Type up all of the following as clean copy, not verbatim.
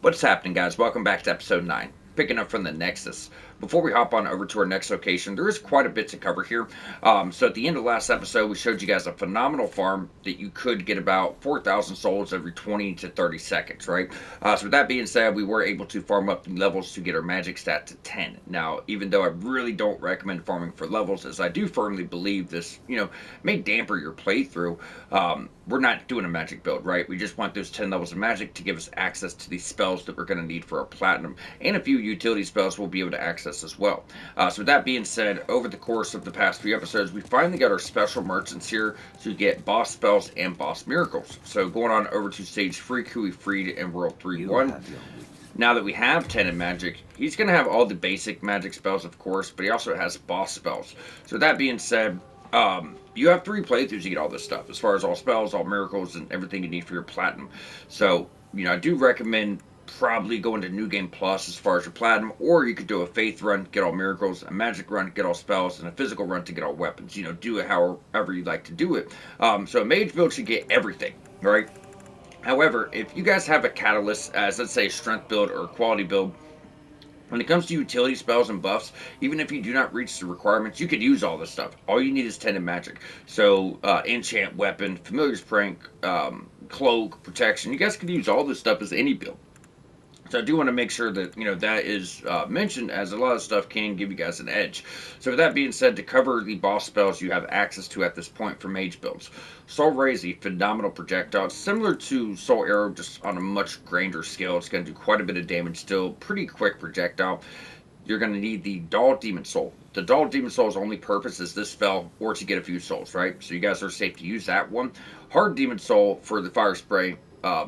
What's happening, guys? Welcome back to episode 9, picking up from the Nexus. Before we hop on over to our next location, there is quite a bit to cover here. So at the end of the last episode, we showed you guys a phenomenal farm that you could get about 4,000 souls every 20 to 30 seconds, right? So with that being said, we were able to farm up the levels to get our magic stat to 10. Now, even though I really don't recommend farming for levels, as I do firmly believe this, may damper your playthrough, we're not doing a magic build, right? We just want those 10 levels of magic to give us access to these spells that we're going to need for our platinum, and a few utility spells we'll be able to access as well. So with that being said, over the course of the past few episodes, we finally got our special merchants here to get boss spells and boss miracles. So going on over to stage 3, who we freed in World 3-1. Now that we have 10 in magic, he's going to have all the basic magic spells, of course, but he also has boss spells. So with that being said, you have 3 playthroughs to get all this stuff, as far as all spells, all miracles, and everything you need for your platinum. So, I do recommend probably going to New Game Plus as far as your platinum, or you could do a faith run, get all miracles, a magic run, get all spells, and a physical run to get all weapons. Do it however you like to do it. So a mage build should get everything, right? However, if you guys have a catalyst, as let's say a strength build or a quality build, when it comes to utility spells and buffs, even if you do not reach the requirements, you could use all this stuff. All you need is 10 in magic. So, enchant, weapon, familiar's prank, cloak, protection. You guys could use all this stuff as any build. So I do want to make sure that, that is mentioned, as a lot of stuff can give you guys an edge. So with that being said, to cover the boss spells you have access to at this point for mage builds. Soul Ray is a phenomenal projectile, similar to Soul Arrow, just on a much grander scale. It's going to do quite a bit of damage still, pretty quick projectile. You're going to need the Dull Demon Soul. The Dull Demon Soul's only purpose is this spell, or to get a few souls, right? So you guys are safe to use that one. Hard Demon Soul for the Fire Spray.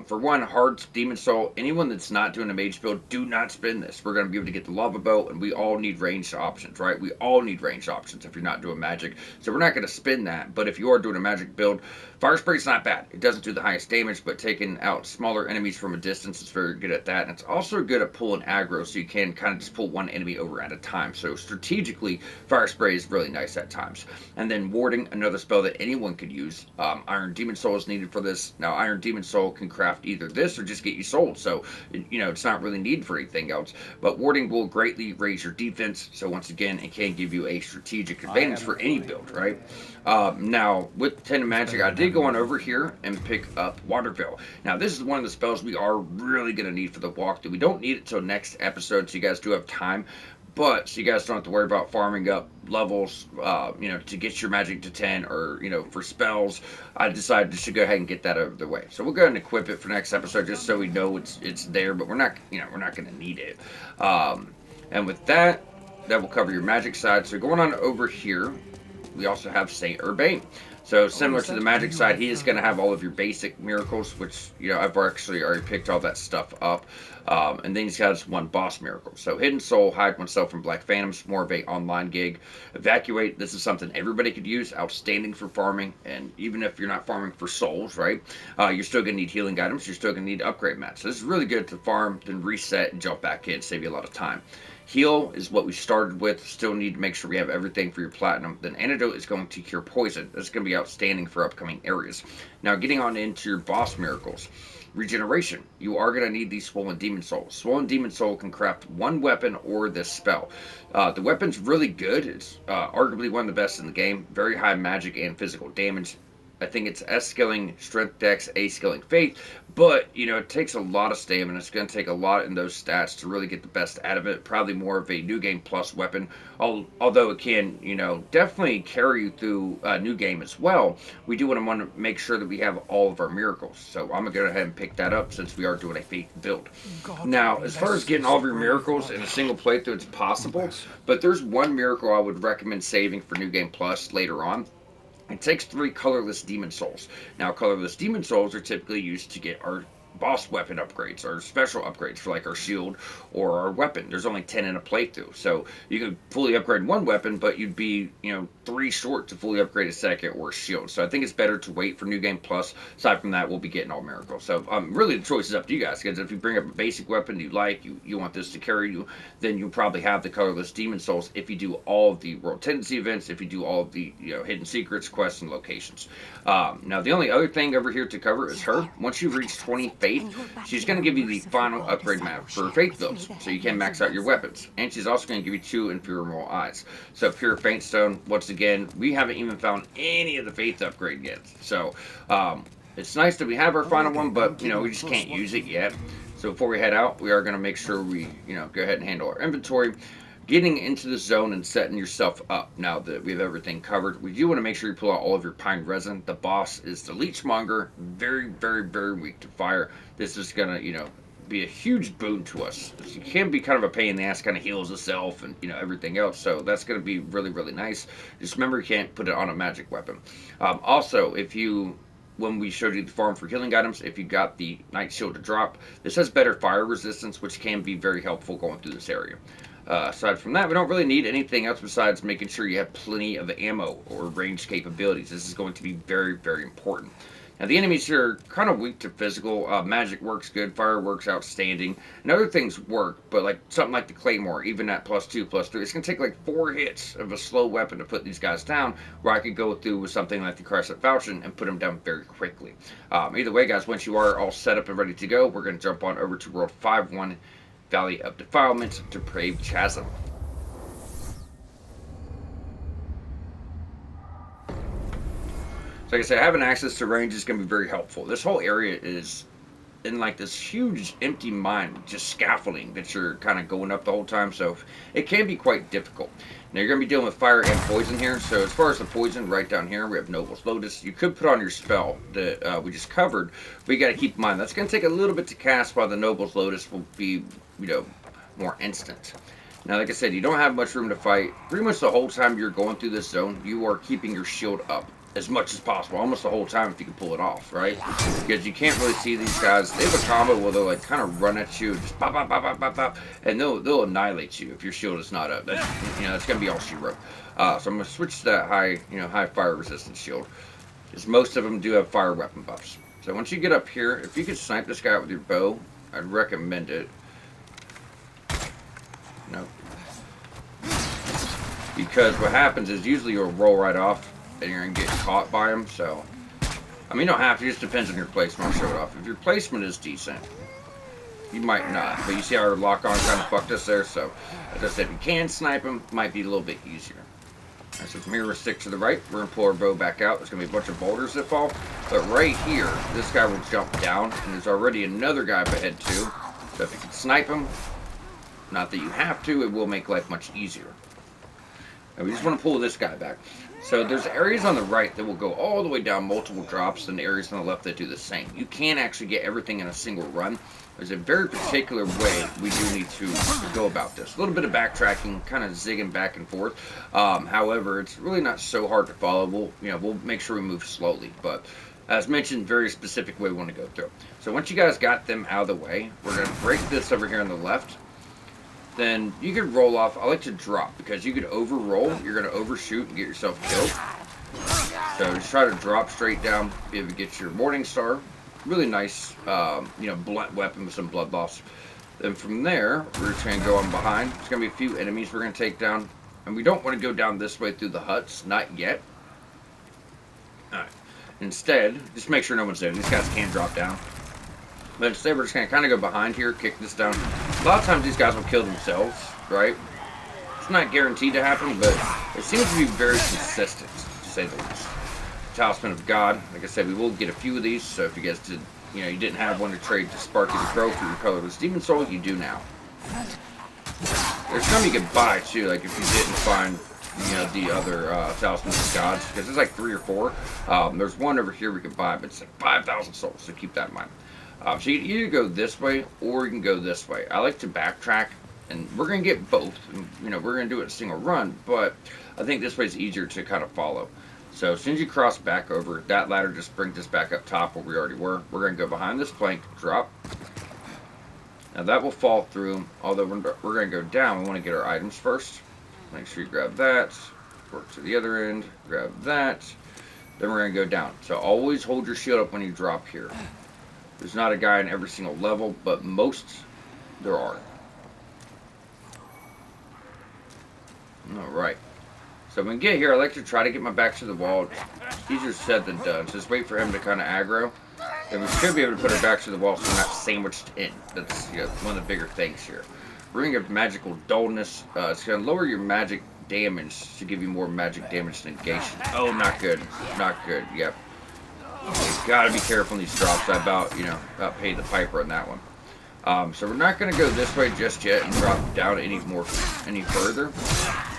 For one, Hard Demon Soul, anyone that's not doing a mage build, do not spin this. We're going to be able to get the Lava Bow, and we all need ranged options, right? We all need ranged options if you're not doing magic. So we're not going to spin that, but if you are doing a magic build, Fire Spray's not bad. It doesn't do the highest damage, but taking out smaller enemies from a distance is very good at that. And it's also good at pulling aggro, so you can kind of just pull one enemy over at a time. So strategically, Fire Spray is really nice at times. And then Warding, another spell that anyone could use. Iron Demon Soul is needed for this. Now, Iron Demon Soul can craft either this or just get you sold, so it's not really needed for anything else. But Warding will greatly raise your defense, so once again, it can give you a strategic advantage for any build, right? Now, with 10 magic, I did go on over here and pick up Water Veil. Now, this is one of the spells we are really going to need for the walkthrough. We don't need it till next episode, so you guys do have time. But, so you guys don't have to worry about farming up levels, to get your magic to 10, or, for spells. I decided to go ahead and get that out of the way. So we'll go ahead and equip it for next episode, just so we know it's there, but we're not going to need it. And with that, that will cover your magic side. So going on over here, we also have Saint Urbain. So similar to the magic side, he is going to have all of your basic miracles, which, I've actually already picked all that stuff up. And then he's got his one boss miracle. So Hidden Soul, hide oneself from Black Phantoms, more of a online gig. Evacuate, this is something everybody could use, outstanding for farming. And even if you're not farming for souls, right, you're still going to need healing items. You're still going to need upgrade mats. So this is really good to farm, then reset, and jump back in, save you a lot of time. Heal is what we started with. Still need to make sure we have everything for your platinum. Then Antidote is going to cure poison. That's going to be outstanding for upcoming areas. Now, getting on into your boss miracles. Regeneration. You are going to need the Swollen Demon Soul. Swollen Demon Soul can craft one weapon or this spell. The weapon's really good. It's arguably one of the best in the game. Very high magic and physical damage. I think it's S scaling Strength Dex, A scaling Faith, but, it takes a lot of stamina. It's going to take a lot in those stats to really get the best out of it. Probably more of a New Game Plus weapon, although it can, definitely carry you through New Game as well. We do want to make sure that we have all of our miracles. So I'm going to go ahead and pick that up since we are doing a Faith build. Now, as far as getting all of your miracles in a single playthrough, it's possible, but there's one miracle I would recommend saving for New Game Plus later on. It takes 3 colorless demon souls. Now, colorless demon souls are typically used to get our boss weapon upgrades or special upgrades for like our shield or our weapon. There's only 10 in a playthrough, so you could fully upgrade one weapon, but you'd be 3 short to fully upgrade a second or a shield. So I think it's better to wait for New Game Plus. Aside from that, we'll be getting all miracles. So really the choice is up to you guys, because if you bring up a basic weapon you like, you want this to carry you, then you'll probably have the colorless demon souls if you do all of the world tendency events, if you do all of the hidden secrets, quests, and locations. Now the only other thing over here to cover is her. Once you reach 20 faith Faith, she's going to give you the final upgrade map for Faith builds, so you can max out your weapons. And she's also going to give you 2 Infernal Eyes. So Pure Faint Stone, once again, we haven't even found any of the Faith upgrade yet. So it's nice that we have our final one, but, you know, we just can't use it yet. So before we head out, we are going to make sure we, you know, go ahead and handle our inventory. Getting into the zone and setting yourself up now that we have everything covered. We do want to make sure you pull out all of your pine resin. The boss is the leech monger, very, very, very weak to fire. This is going to, you know, be a huge boon to us. It can be kind of a pain in the ass, kind of heals itself and, you know, everything else. So that's going to be really, really nice. Just remember, you can't put it on a magic weapon. Also, if you... when we showed you the farm for healing items, if you got the Night Shield to drop, this has better fire resistance, which can be very helpful going through this area. Aside from that, we don't really need anything else besides making sure you have plenty of ammo or range capabilities. This is going to be very, very important. Now, the enemies here are kind of weak to physical. Magic works good. Fire works outstanding. And other things work, but like something like the Claymore, even at +2, +3, it's going to take like 4 hits of a slow weapon to put these guys down, where I could go through with something like the Crescent Falchion and put them down very quickly. Either way, guys, once you are all set up and ready to go, we're going to jump on over to World 5.1, Valley of Defilement, Depraved Chasm. So like I said, having access to range is going to be very helpful. This whole area is in like this huge empty mine, just scaffolding that you're kind of going up the whole time, so it can be quite difficult. Now you're going to be dealing with fire and poison here, so as far as the poison, right down here, we have Noble's Lotus. You could put on your spell that we just covered, but you got to keep in mind, that's going to take a little bit to cast, while the Noble's Lotus will be, you know, more instant. Now, like I said, you don't have much room to fight. Pretty much the whole time you're going through this zone, you are keeping your shield up as much as possible, almost the whole time if you can pull it off, right? Because you can't really see these guys. They have a combo where they'll like kind of run at you, just pop, pop, pop, pop, pop, pop, and they'll annihilate you if your shield is not up. That's, you know, that's gonna be all she wrote. So I'm gonna switch to that high fire resistance shield, because most of them do have fire weapon buffs. So once you get up here, if you could snipe this guy with your bow, I'd recommend it. No, because what happens is usually you'll roll right off and you're going to get caught by them, so, I mean, you don't have to, it just depends on your placement. I'll show it off. If your placement is decent, you might not, but you see how our lock-on kind of fucked us there, so, as I said, if you can snipe them, it might be a little bit easier. Alright, so from here, we'll stick to the right, we're going to pull our bow back out, there's going to be a bunch of boulders that fall, but right here, this guy will jump down, and there's already another guy up ahead too, so if you can snipe him, not that you have to, it will make life much easier. And we just want to pull this guy back. So there's areas on the right that will go all the way down multiple drops, and areas on the left that do the same. You can't actually get everything in a single run. There's a very particular way we do need to go about this. A little bit of backtracking, kind of zigging back and forth. However, it's really not so hard to follow. We'll make sure we move slowly, but as mentioned, very specific way we want to go through. So once you guys got them out of the way, we're going to break this over here on the left. Then you could roll off. I like to drop, because you could overroll. You're going to overshoot and get yourself killed. So just try to drop straight down, be able to get your Morning Star. Really nice, blunt weapon with some blood loss. Then from there, we're just going to go on behind. There's going to be a few enemies we're going to take down. And we don't want to go down this way through the huts. Not yet. Alright. Instead, just make sure no one's there. These guys can drop down. But instead, we're just going to kind of go behind here, kick this down. A lot of times these guys will kill themselves, right? It's not guaranteed to happen, but it seems to be very consistent, to say the least. Talisman of God. Like I said, we will get a few of these, so if you guys did, you didn't have one to trade to Sparky the Crow for your colorless Demon Soul, you do now. There's some you could buy, too, like if you didn't find, the other Talisman of Gods, because there's like 3 or 4. There's one over here we could buy, but it's like 5,000 souls, so keep that in mind. So you either go this way, or you can go this way. I like to backtrack, and we're going to get both. And, we're going to do it in a single run, but I think this way is easier to kind of follow. So as soon as you cross back over, that ladder just brings us back up top where we already were. We're going to go behind this plank, drop. Now that will fall through, although we're going to go down. We want to get our items first. Make sure you grab that, work to the other end, grab that. Then we're going to go down. So always hold your shield up when you drop here. There's not a guy in every single level, but most there are. Alright. So when we get here, I like to try to get my back to the wall. It's easier said than done. So just wait for him to kind of aggro. And we should be able to put our backs to the wall so we're not sandwiched in. That's one of the bigger things here. Ring of Magical Dullness. It's going to lower your magic damage to give you more magic damage negation. Oh, not good. Not good. Yep. You've got to be careful in these drops. I about paid the piper on that one. So we're not going to go this way just yet and drop down any further.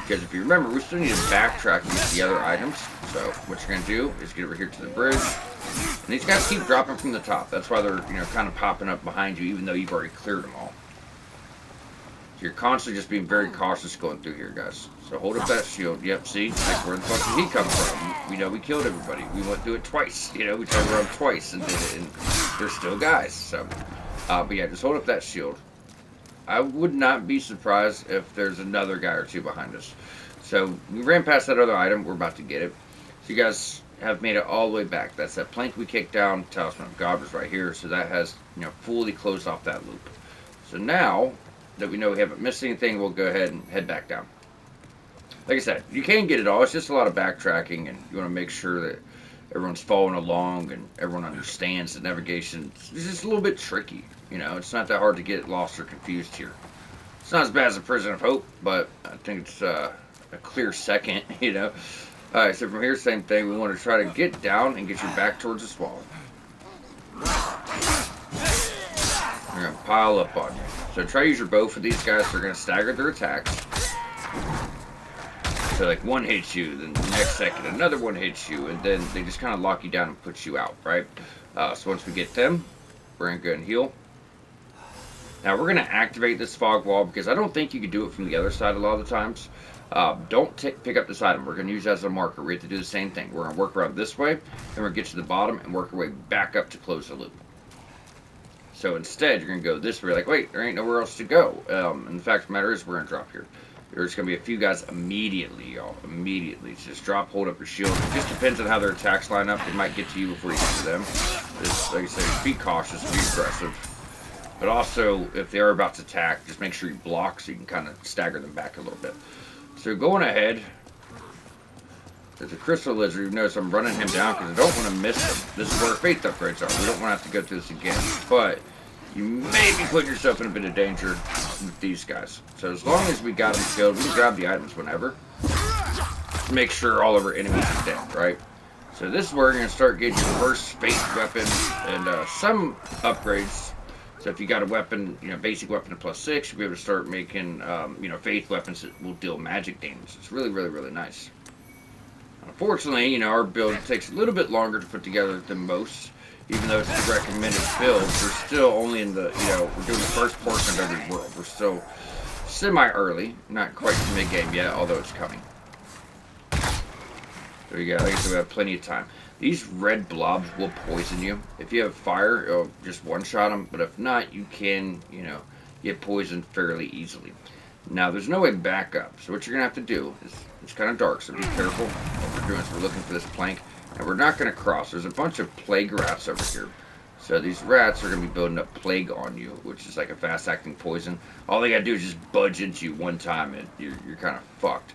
Because if you remember, we still need to backtrack and get the other items. So what you're going to do is get over here to the bridge. And these guys keep dropping from the top. That's why they're kind of popping up behind you, even though you've already cleared them all. So you're constantly just being very cautious going through here, guys. So hold up that shield. Yep, see? Like, where the fuck did he come from? We know we killed everybody. We went through it twice. We tried to run twice and did it, and there's still guys. So, but yeah, just hold up that shield. I would not be surprised if there's another guy or two behind us. So we ran past that other item. We're about to get it. So you guys have made it all the way back. That's that plank we kicked down. Talisman of God was right here. So that has fully closed off that loop. So now that we know we haven't missed anything, we'll go ahead and head back down. Like I said, you can get it all. It's just a lot of backtracking, and you want to make sure that everyone's following along and everyone understands that navigation is just a little bit tricky. It's not that hard to get lost or confused here. It's not as bad as a Prison of Hope, but I think it's a clear second, Alright, so from here, same thing. We want to try to get down and get your back towards this wall. They're going to pile up on you. So try to use your bow for these guys. They're going to stagger their attacks. So like one hits you, then the next second another one hits you, and then they just kind of lock you down and put you out, right? So once we get them, we're going to go and heal. Now we're going to activate this fog wall because I don't think you can do it from the other side a lot of the times. Don't pick up this item. We're going to use it as a marker. We have to do the same thing. We're going to work around this way, then we're going to get to the bottom and work our way back up to close the loop. So instead, you're going to go this way. Like, wait, there ain't nowhere else to go. And the fact of the matter is, we're going to drop here. There's going to be a few guys immediately, y'all. Immediately. So just drop, hold up your shield. It just depends on how their attacks line up. They might get to you before you get to them. Just, like I said, be cautious, be aggressive. But also, if they are about to attack, just make sure you block so you can kind of stagger them back a little bit. So going ahead, there's a crystal lizard. You notice I'm running him down because I don't want to miss him. This is where our faith upgrades are. We don't want to have to go through this again. But you may be putting yourself in a bit of danger with these guys. So as long as we got them killed, we can grab the items whenever. Make sure all of our enemies are dead, right? So this is where you're going to start getting your first faith weapon and some upgrades. So if you got a weapon, basic weapon of +6, you'll be able to start making, faith weapons that will deal magic damage. It's really, really, really nice. Unfortunately, our build takes a little bit longer to put together than most. Even though it's the recommended build, we're still only in the, we're doing the first portion of every world. We're still semi-early, not quite to mid-game yet, although it's coming. There you go, like I said, we have plenty of time. These red blobs will poison you. If you have fire, it'll just one-shot them, but if not, you can, get poisoned fairly easily. Now, there's no way back up, so what you're going to have to do is, it's kind of dark, so be careful. What we're doing is we're looking for this plank. And we're not going to cross. There's a bunch of plague rats over here. So these rats are going to be building up plague on you, which is like a fast-acting poison. All they got to do is just budge into you one time, and you're kind of fucked.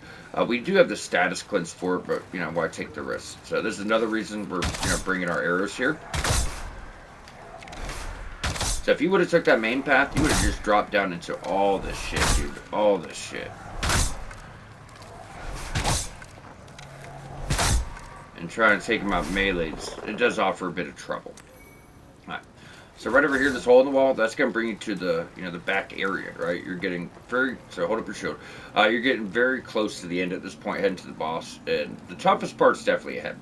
We do have the status cleanse for it, but, why take the risk? So this is another reason we're, bringing our arrows here. So if you would have took that main path, you would have just dropped down into all this shit, dude. All this shit. And trying to take them out melee, it does offer a bit of trouble. Alright. So right over here, this hole in the wall, that's going to bring you to the, the back area, right? You're getting so hold up your shield. You're getting very close to the end at this point, heading to the boss. And the toughest part's definitely ahead.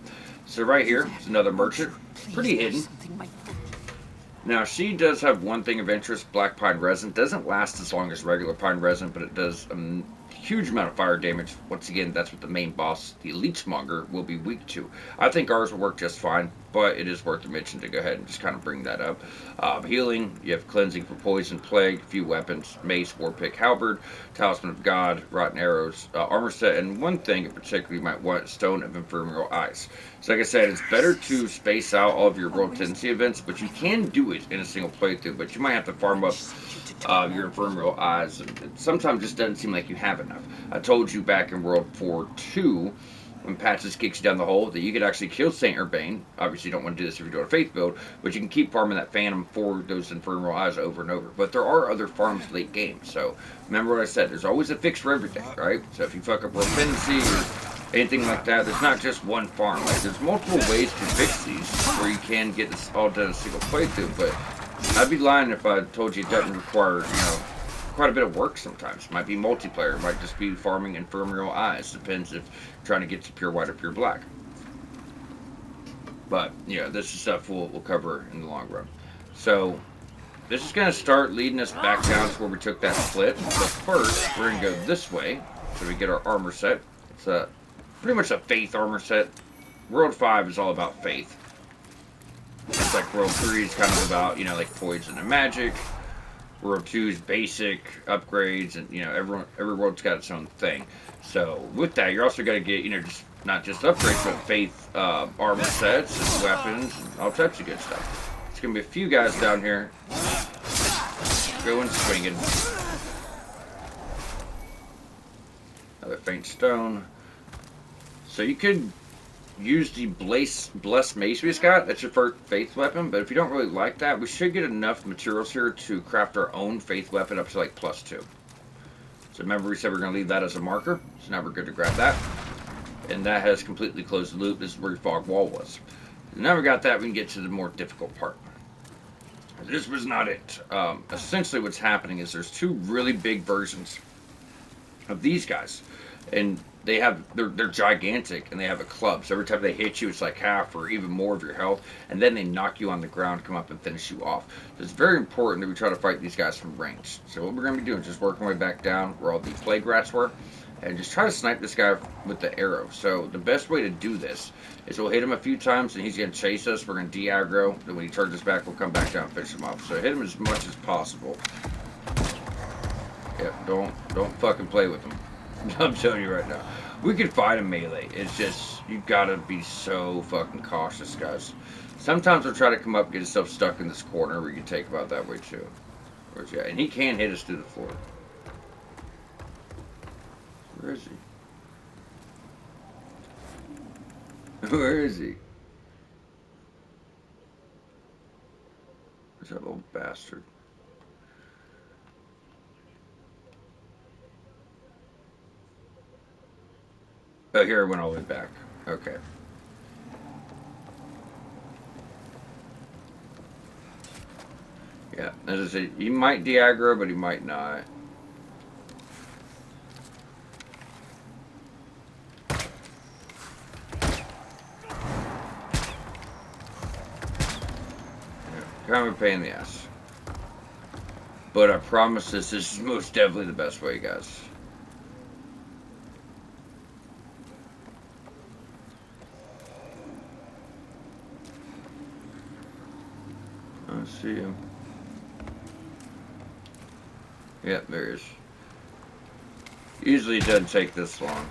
So right here is another merchant. Pretty hidden. Now, she does have one thing of interest, black pine resin. Doesn't last as long as regular pine resin, but it does a huge amount of fire damage. Once again, that's what the main boss, the leech monger, will be weak to. I think ours will work just fine, but it is worth the mention to go ahead and just kind of bring that up. Healing, you have cleansing for poison, plague, a few weapons, mace, war pick, halberd, talisman of God, rotten arrows, armor set, and one thing in particular you might want, stone of ephemeral eyes. So like I said, it's better to space out all of your world tendency events, but you can do it in a single playthrough, but you might have to farm up your ephemeral eyes, and it sometimes just doesn't seem like you have enough. I told you back in World 4 2 when Patches kicks you down the hole that you could actually kill Saint Urbane. Obviously, you don't want to do this if you're doing a faith build, but you can keep farming that Phantom for those Infernal Eyes over and over. But there are other farms late game, so remember what I said. There's always a fix for everything, right? So if you fuck up Repentancy or anything like that, there's not just one farm. Like, there's multiple ways to fix these where you can get this all done in a single playthrough, but I'd be lying if I told you it doesn't require, quite a bit of work sometimes. It might be multiplayer, it might just be farming Infernal Eyes. Depends if you're trying to get to pure white or pure black. But, this is stuff we'll cover in the long run. So, this is going to start leading us back down to where we took that split. But first, we're going to go this way, so we get our armor set. It's pretty much a faith armor set. World 5 is all about faith. It's like World 3 is kind of about, like poison and magic. World 2 is basic upgrades, and every world's got its own thing. So with that, you're also going to get just not just upgrades, but faith armor sets and weapons and all types of good stuff. There's going to be a few guys down here going swinging. Another faint stone. So you could use the Blessed Mace we just got. That's your first faith weapon, but if you don't really like that, we should get enough materials here to craft our own faith weapon up to like +2. So remember we said we're going to leave that as a marker, so now we're good to grab that. And that has completely closed the loop. This is where your fog wall was. Now we got that, we can get to the more difficult part. This was not it. Essentially what's happening is there's two really big versions of these guys, and they're gigantic, and they have a club. So every time they hit you, it's like half or even more of your health, and then they knock you on the ground, come up and finish you off. So it's very important that we try to fight these guys from range. So what we're going to be doing is just working our way back down where all the plague rats were, and just try to snipe this guy with the arrow. So the best way to do this is we'll hit him a few times, and he's going to chase us. We're going to de-aggro. Then when he turns us back, we'll come back down and finish him off. So hit him as much as possible. Yeah, don't fucking play with him. I'm telling you right now. We can fight him melee. It's just, you gotta be so fucking cautious, guys. Sometimes we'll try to come up and get himself stuck in this corner. We can take him out that way too. Where's he at? And he can hit us through the floor. Where is he? Where is he? Where's that little bastard? Oh, here it went all the way back. Okay. Yeah, as I said, he might de-aggro, but he might not. Kind of a pain in the ass. But I promise this is most definitely the best way, guys. I see him. Yep, there he is. Usually it doesn't take this long.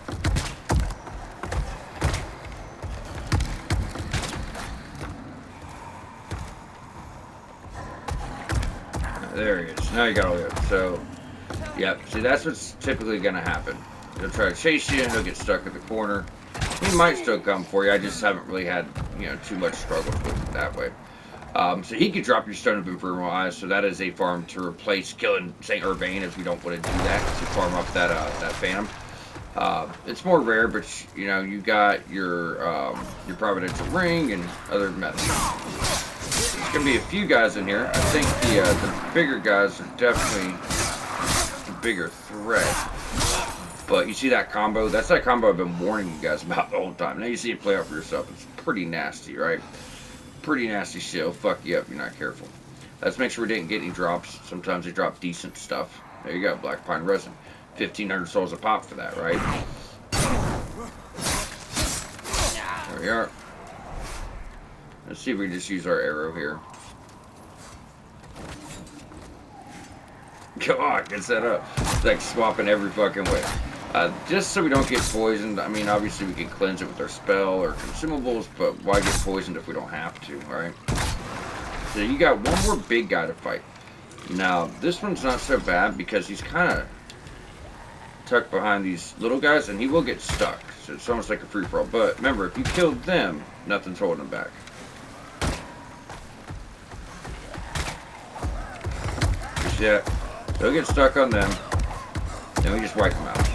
There he is. Now you got all the other. So, yep. See, that's what's typically going to happen. He'll try to chase you, and he'll get stuck in the corner. He might still come for you. I just haven't really had, too much struggle with it that way. So he could drop your Stone of Infernal Eyes, so that is a farm to replace killing Saint Urbane if we don't want to do that, to farm up that Phantom. It's more rare, but you got your Providential Ring and other methods. There's gonna be a few guys in here. I think the bigger guys are definitely the bigger threat. But you see that combo? That's that combo I've been warning you guys about the whole time. Now you see it play out for yourself. It's pretty nasty, right? Pretty nasty shit. It'll fuck you up if you're not careful. Let's make sure we didn't get any drops. Sometimes they drop decent stuff. There you go, Black Pine Resin. 1,500 souls a pop for that, right? There we are. Let's see if we just use our arrow here. Come on, get set up. It's like swapping every fucking way. Just so we don't get poisoned. I mean, obviously we can cleanse it with our spell or consumables, but why get poisoned if we don't have to, right? So you got one more big guy to fight. Now, this one's not so bad because he's kind of tucked behind these little guys, and he will get stuck. So it's almost like a free-for-all. But remember, if you killed them, nothing's holding him back. You see that? They'll get stuck on them. Then we just wipe them out.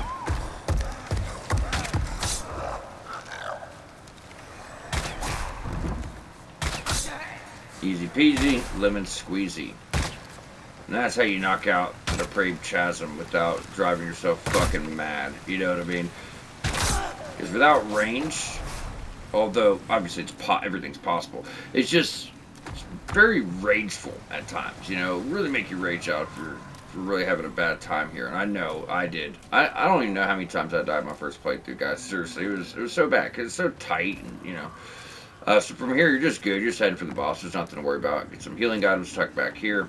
Easy peasy, lemon squeezy. And that's how you knock out the depraved chasm without driving yourself fucking mad. You know what I mean? Because without range, although obviously everything's possible, it's just very rageful at times. You know, really make you rage out if you're really having a bad time here. And I know I did. I don't even know how many times I died my first playthrough, guys. Seriously, it was so bad because it's so tight, and you know. So from here, you're just good. You're just heading for the boss. There's nothing to worry about. Get some healing items tucked back here.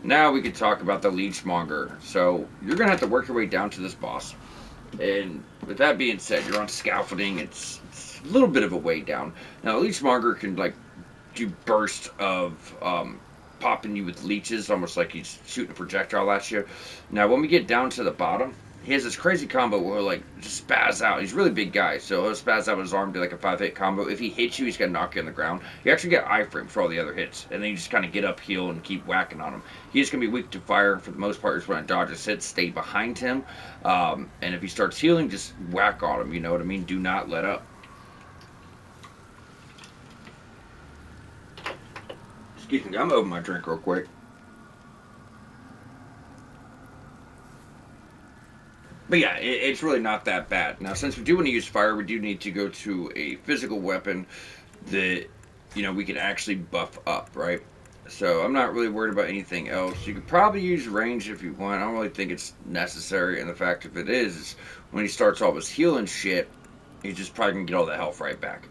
Now we can talk about the leech monger. So you're gonna have to work your way down to this boss. And with that being said, you're on scaffolding. It's a little bit of a way down. Now the leech monger can like do bursts of popping you with leeches, almost like he's shooting a projectile at you. Now when we get down to the bottom, he has this crazy combo where he'll like just spaz out. He's a really big guy, so he'll spaz out with his arm, do like a 5-hit combo. If he hits you, he's gonna knock you on the ground. You actually get iframe for all the other hits, and then you just kind of get up, heal, and keep whacking on him. He's gonna be weak to fire for the most part. Just want to dodge his hits, stay behind him, and if he starts healing, just whack on him. You know what I mean? Do not let up. Excuse me, I'm gonna open my drink real quick. But yeah, it's really not that bad. Now, since we do want to use fire, we do need to go to a physical weapon that, you know, we can actually buff up, right? So I'm not really worried about anything else. You could probably use range if you want. I don't really think it's necessary. And the fact if it is, when he starts all his healing shit, he's just probably going to get all the health right back.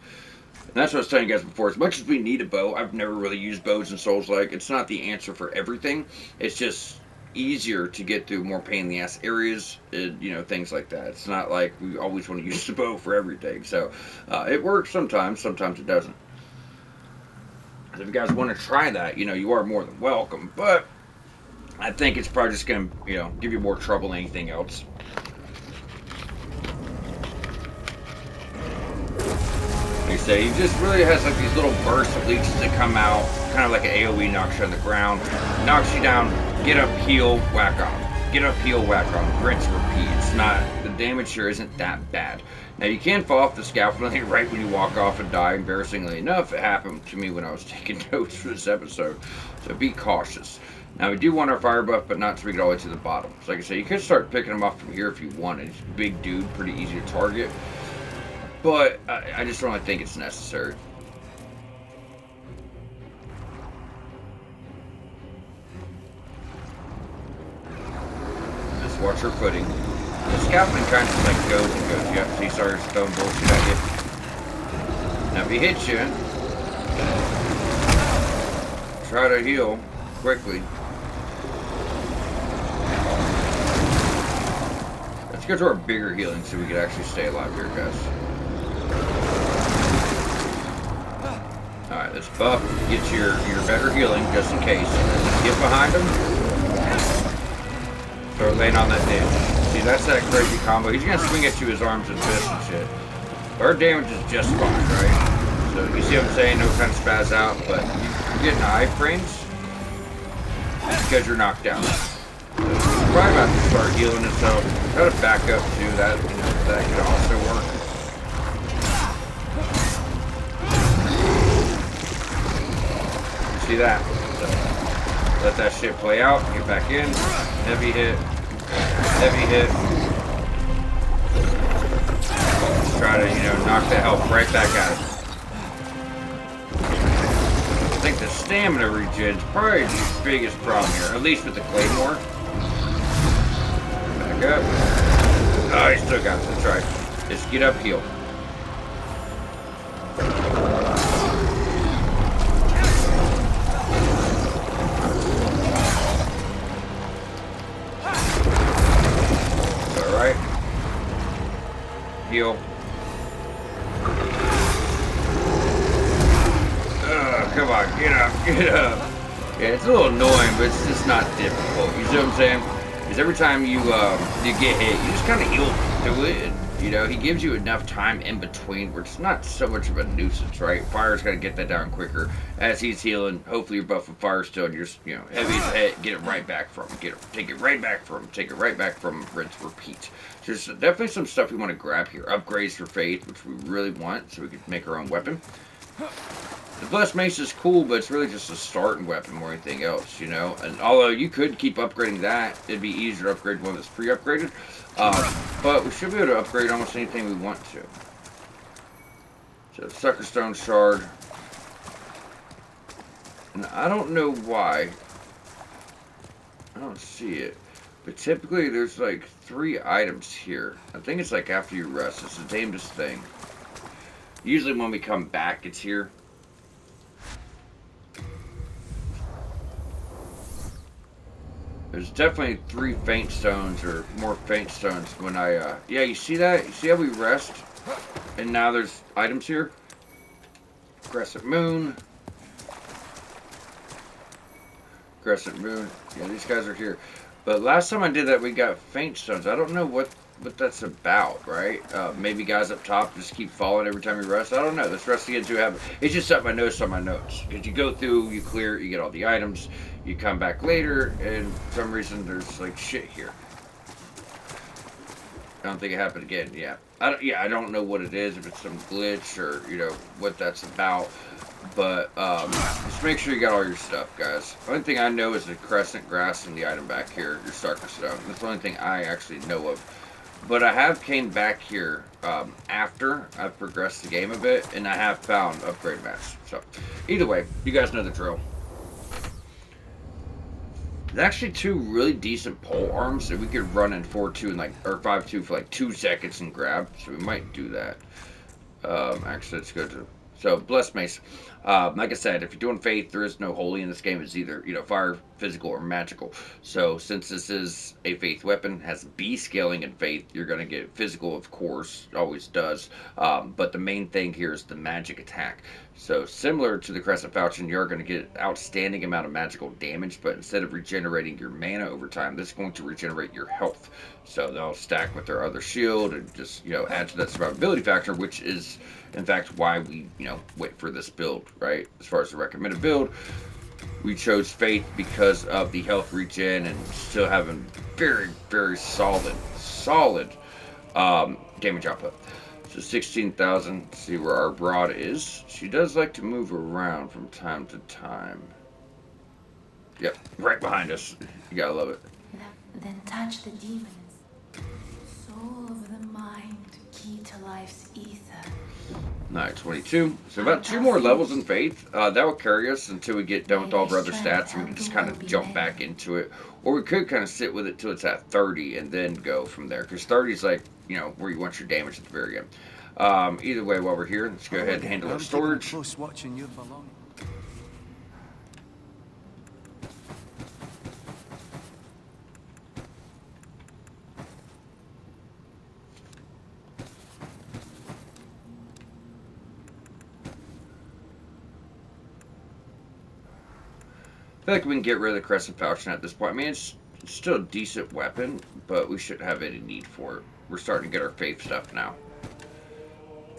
And that's what I was telling you guys before. As much as we need a bow, I've never really used bows in Souls-like. It's not the answer for everything. It's just easier to get through more pain in the ass areas, you know, things like that. It's not like we always want to use the bow for everything. So it works sometimes it doesn't. So if you guys want to try that, you know, you are more than welcome. But I think it's probably just going to, you know, give you more trouble than anything else. Like I say, he just really has like these little bursts of leeches that come out, kind of like an AoE knocks you on the ground, knocks you down, get up, heal, whack on. Get up, heal, whack on. Rinse, repeat. It's not, the damage here isn't that bad. Now you can fall off the scaffolding right when you walk off and die. Embarrassingly enough, it happened to me when I was taking notes for this episode. So be cautious. Now we do want our fire buff, but not to make it all the way to the bottom. So like I said, you could start picking them off from here if you wanted. He's a big dude, pretty easy to target. But I just don't really think it's necessary. Just watch your footing. The scaffolding kind of just like goes and goes. Yep, see, sorry, stone bullshit I hit. Now if he hits you, try to heal quickly. Let's go to our bigger healing so we can actually stay alive here, guys. Alright, let's buff, get your better healing just in case. Just get behind him. Start laying on that damage. See, that's that crazy combo. He's gonna swing at you his arms and fists and shit. Our damage is just fine, right? So you see what I'm saying? No kind of spaz out, but you're getting iframes because you're knocked down. So you're probably about to start healing itself. Try to back up too. That, you know, that could also work. See that? So let that shit play out. Get back in. Heavy hit. Heavy hit. Try to, you know, knock the health right back out of it. I think the stamina regen is probably the biggest problem here, at least with the claymore. Back up. Oh, he still got it. That's right. Just get up, heal. Alright. Heal. Come on, get up, get up. Yeah, it's a little annoying, but it's just not difficult. You see what I'm saying? is every time you get hit, you just kind of heal through it. And, you know, he gives you enough time in between where it's not so much of a nuisance, right? Fire's got to get that down quicker as he's healing. Hopefully you're buffing fire still, and you're, you know, heavy as a hit, get it right back from him. Take it right back from him. Take it right back from him. Rinse, repeat. So there's definitely some stuff we want to grab here. Upgrades for faith, which we really want, so we can make our own weapon. The Blessed Mace is cool, but it's really just a starting weapon more than anything else, you know? And although you could keep upgrading that, it'd be easier to upgrade one that's pre-upgraded. But we should be able to upgrade almost anything we want to. So, Sucker Stone Shard. And I don't know why. I don't see it. But typically there's like 3 items here. I think it's like after you rest. It's the damnedest thing. Usually when we come back, it's here. There's definitely 3 faint stones or more faint stones when I, yeah, you see that? You see how we rest? And now there's items here? Crescent Moon. Crescent Moon. Yeah, these guys are here. But last time I did that, we got faint stones. I don't know what that's about, right? Maybe guys up top just keep falling every time you rest. I don't know. This rest again too habit. It's just something I noticed on my notes. Because you go through, you clear, you get all the items, you come back later, and for some reason there's like shit here. I don't think it happened again. Yeah, I don't know what it is. If it's some glitch or you know what that's about. But just make sure you got all your stuff, guys. The only thing I know is the crescent grass and the item back here, your Starker Stone. That's the only thing I actually know of. But I have came back here after I've progressed the game a bit, and I have found upgrade mats. So, either way, you guys know the drill. There's actually 2 really decent pole arms that we could run in 4-2 and like or 5-2 for like 2 seconds and grab. So we might do that. Actually, let's go to Blessed Mace. Like I said, if you're doing faith, there is no holy in this game. It's either, you know, fire, physical, or magical. So since this is a faith weapon, has B scaling in faith, you're going to get physical, of course, always does. But the main thing here is the magic attack. So similar to the Crescent Falchion, you're going to get an outstanding amount of magical damage, but instead of regenerating your mana over time, this is going to regenerate your health. So they'll stack with their other shield and just, you know, add to that survivability factor, which is, in fact, why we, you know, wait for this build, right? As far as the recommended build, we chose Faith because of the health regen and still having very, very solid damage output. So 16,000, see where our broad is. She does like to move around from time to time. Yep, right behind us. You gotta love it. Then touch the demons. Soul of the mind, key to life's ether. Alright, 22. So about 2 more levels in Faith. That will carry us until we get done with all of our other stats and we can just kind of jump back into it. Or we could kind of sit with it till it's at 30 and then go from there. Because 30 is like, you know, where you want your damage at the very end. Either way, while we're here, let's go ahead and handle our storage. Close watching your belongings. I feel like we can get rid of the Crescent Falchion at this point. I mean, it's still a decent weapon, but we shouldn't have any need for it. We're starting to get our faith stuff now.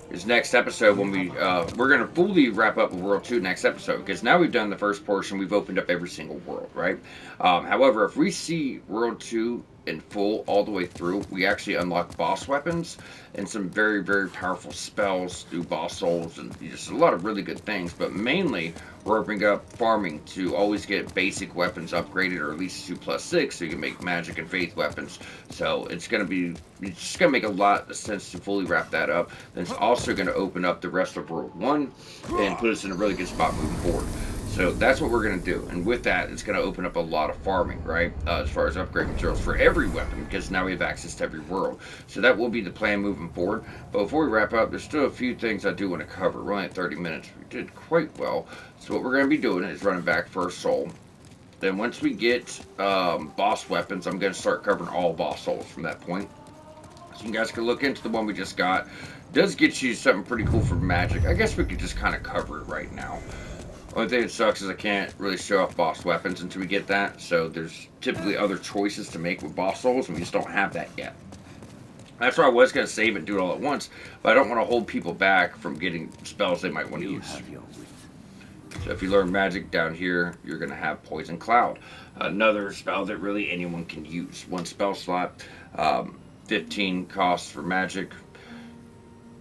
This next episode, when we're going to fully wrap up World 2 next episode, because now we've done the first portion, we've opened up every single world, right? However, if we see World 2 in full all the way through, we actually unlock boss weapons and some very, very powerful spells through boss souls and just a lot of really good things. But mainly, we're opening up farming to always get basic weapons upgraded, or at least 2+6, so you can make magic and faith weapons. So it's just going to make a lot of sense to fully wrap that up. Then it's also going to open up the rest of World 1 and put us in a really good spot moving forward. So that's what we're going to do. And with that, it's going to open up a lot of farming, right? As far as upgrade materials for every weapon, because now we have access to every world. So that will be the plan moving forward. But before we wrap up, there's still a few things I do want to cover. We're only at 30 minutes. We did quite well. So what we're going to be doing is running back for a soul. Then once we get boss weapons, I'm going to start covering all boss souls from that point. So you guys can look into the one we just got. It does get you something pretty cool for magic. I guess we could just kind of cover it right now. Only thing that sucks is I can't really show off boss weapons until we get that. So there's typically other choices to make with boss souls, and we just don't have that yet. That's why I was going to save it and do it all at once, but I don't want to hold people back from getting spells they might want to use. So if you learn magic down here, you're going to have Poison Cloud. Another spell that really anyone can use. One spell slot, 15 costs for magic,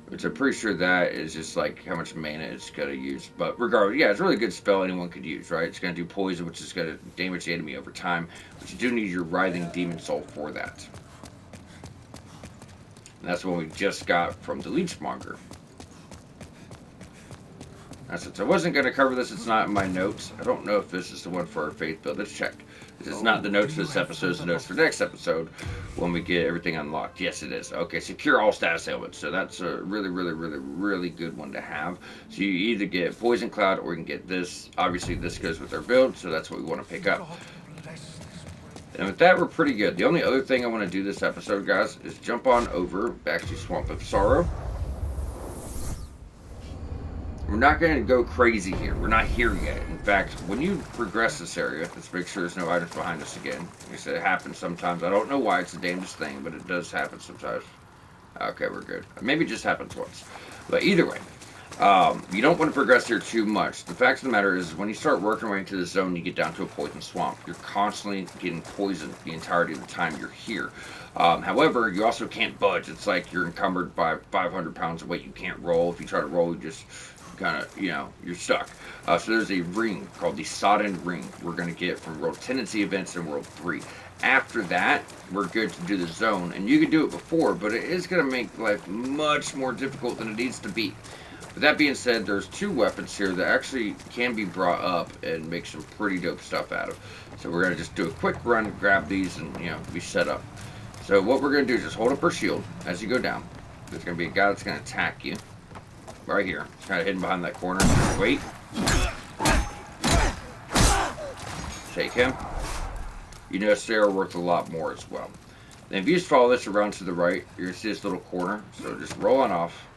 which I'm pretty sure that is just like how much mana it's going to use. But regardless, yeah, it's a really good spell anyone could use, right? It's going to do poison, which is going to damage the enemy over time. But you do need your Writhing Demon Soul for that. And that's what we just got from the leech monger. That's it. So I wasn't going to cover this. It's not in my notes. I don't know if this is the one for our faith build. Let's check. This is not the notes for this episode. It's the notes for the next episode when we get everything unlocked. Yes, it is. Okay, secure all status ailments. So that's a really, really, really, really good one to have. So you either get Poison Cloud or you can get this. Obviously, this goes with our build, so that's what we want to pick up. And with that, we're pretty good. The only other thing I want to do this episode, guys, is jump on over back to Swamp of Sorrow. We're not going to go crazy here. We're not here yet. In fact, when you progress this area, let's make sure there's no items behind us again. Like I said, it happens sometimes. I don't know why it's the damnedest thing, but it does happen sometimes. Okay, we're good. Maybe it just happens once. But either way, you don't want to progress here too much. The fact of the matter is, when you start working your way into the zone, you get down to a poison swamp. You're constantly getting poisoned the entirety of the time you're here. However, you also can't budge. It's like you're encumbered by 500 pounds of weight. You can't roll. If you try to roll, you just kind of, you're stuck. So there's a ring called the Sodden Ring we're going to get from World Tendency events in World 3. After that, we're good to do the zone. And you could do it before, but it is going to make life much more difficult than it needs to be. With that being said, there's two weapons here that actually can be brought up and make some pretty dope stuff out of. So we're going to just do a quick run, grab these, and, be set up. So what we're going to do is just hold up our shield as you go down. There's going to be a guy that's going to attack you. Right here. It's kind of hidden behind that corner. Just wait. Take him. You notice they are worth a lot more as well. Then if you just follow this around to the right, you're going to see this little corner. So just roll on off.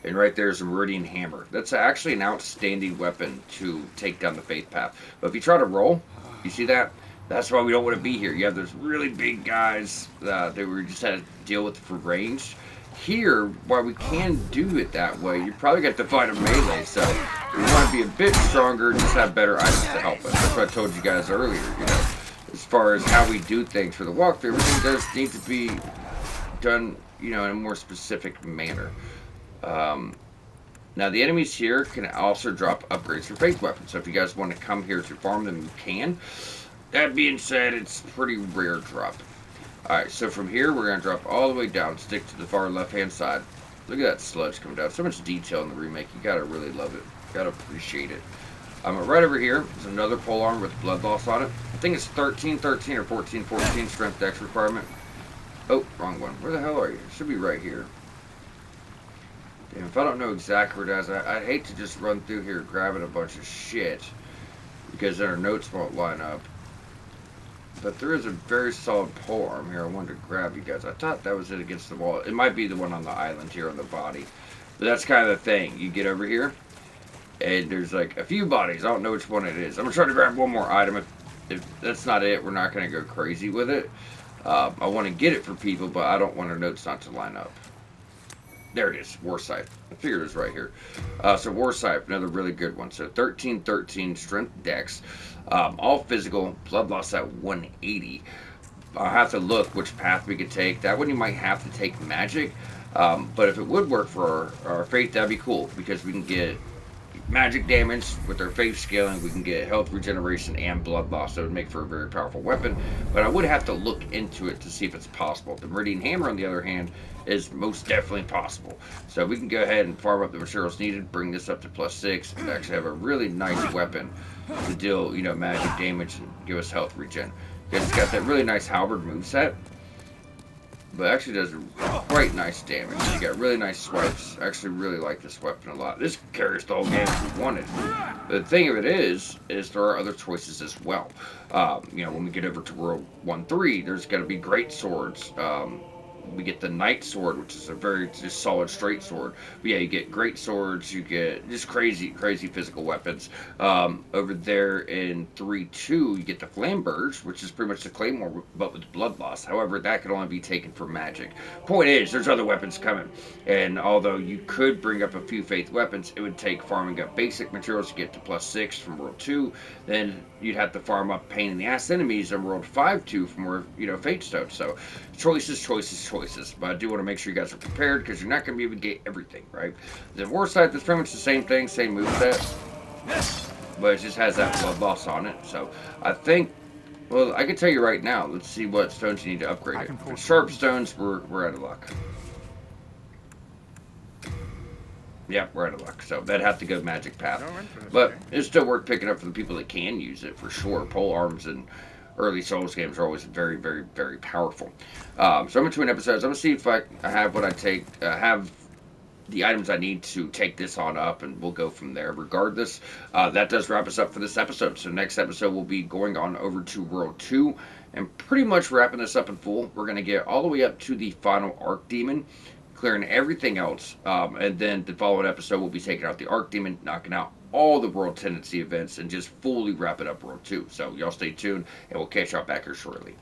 And right there is a Meridian Hammer. That's actually an outstanding weapon to take down the Faith Path. But if you try to roll, you see that? That's why we don't want to be here. You have those really big guys that we just had to deal with for range. Here, while we can do it that way, you probably got to fight a melee, so we want to be a bit stronger, just have better items to help us. That's what I told you guys earlier, as far as how we do things for the walkthrough, everything does need to be done, in a more specific manner. Now, the enemies here can also drop upgrades for faith weapons, so if you guys want to come here to farm them, you can. That being said, it's pretty rare drop. Alright, so from here, we're going to drop all the way down, stick to the far left-hand side. Look at that sludge coming down. So much detail in the remake. You got to really love it. Got to appreciate it. Right over here is another polearm with blood loss on it. I think it's 13-13 or 14-14 strength dex requirement. Oh, wrong one. Where the hell are you? It should be right here. Damn, if I don't know exactly where it is, I'd hate to just run through here grabbing a bunch of shit, because then our notes won't line up. But there is a very solid polearm here I wanted to grab, you guys. I thought that was it against the wall. It might be the one on the island here on the body. But that's kind of the thing. You get over here, and there's like a few bodies. I don't know which one it is. I'm going to try to grab one more item. If that's not it, we're not going to go crazy with it. I want to get it for people, but I don't want our notes not to line up. There it is, War Scythe. I figured it was right here. So War Scythe, another really good one. So 13-13 strength dex. All physical, blood loss at 180. I'll have to look which path we could take. That one you might have to take magic. But if it would work for our faith, that'd be cool. Because we can get magic damage with our faith scaling. We can get health regeneration and blood loss. So it would make for a very powerful weapon. But I would have to look into it to see if it's possible. The Meridian Hammer, on the other hand, is most definitely possible. So we can go ahead and farm up the materials needed, bring this up to +6, and actually have a really nice weapon to deal, magic damage and give us health regen. Because it's got that really nice halberd moveset, but actually does quite nice damage. You got really nice swipes. I actually really like this weapon a lot. This carries the whole game if we wanted. But the thing of it is there are other choices as well. When we get over to World 1-3, there's going to be great swords. We get the knight sword, which is a very just solid straight sword. But yeah, you get great swords. You get just crazy physical weapons. Over there in 3-2, you get the flamberge, which is pretty much the claymore but with blood loss. However, that can only be taken for magic. Point is, there's other weapons coming, and although you could bring up a few faith weapons, it would take farming up basic materials to get to +6 from World 2. Then you'd have to farm up pain in the ass enemies on World 5-2 from where Fate Stone. So choices. But I do want to make sure you guys are prepared because you're not going to be able to get everything, right? The war side, that's pretty much the same thing, same moveset, but it just has that blood loss on it. So I think, well, I can tell you right now. Let's see what stones you need to upgrade it. For sharp stones, we're out of luck. Yeah, we're out of luck. So that'd have to go magic path. But it's still worth picking up for the people that can use it for sure. Pole arms and early Souls games are always very powerful. So in between episodes, I'm gonna see if I have what I take, have the items I need to take this on up, and we'll go from there. Regardless, that does wrap us up for this episode. So next episode we'll be going on over to World 2 and pretty much wrapping this up in full. We're gonna get all the way up to the final Arc Demon, clearing everything else, and then the following episode we'll be taking out the Arc Demon, knocking out all the World Tendency events, and just fully wrapping up World 2. So y'all stay tuned, and we'll catch y'all back here shortly.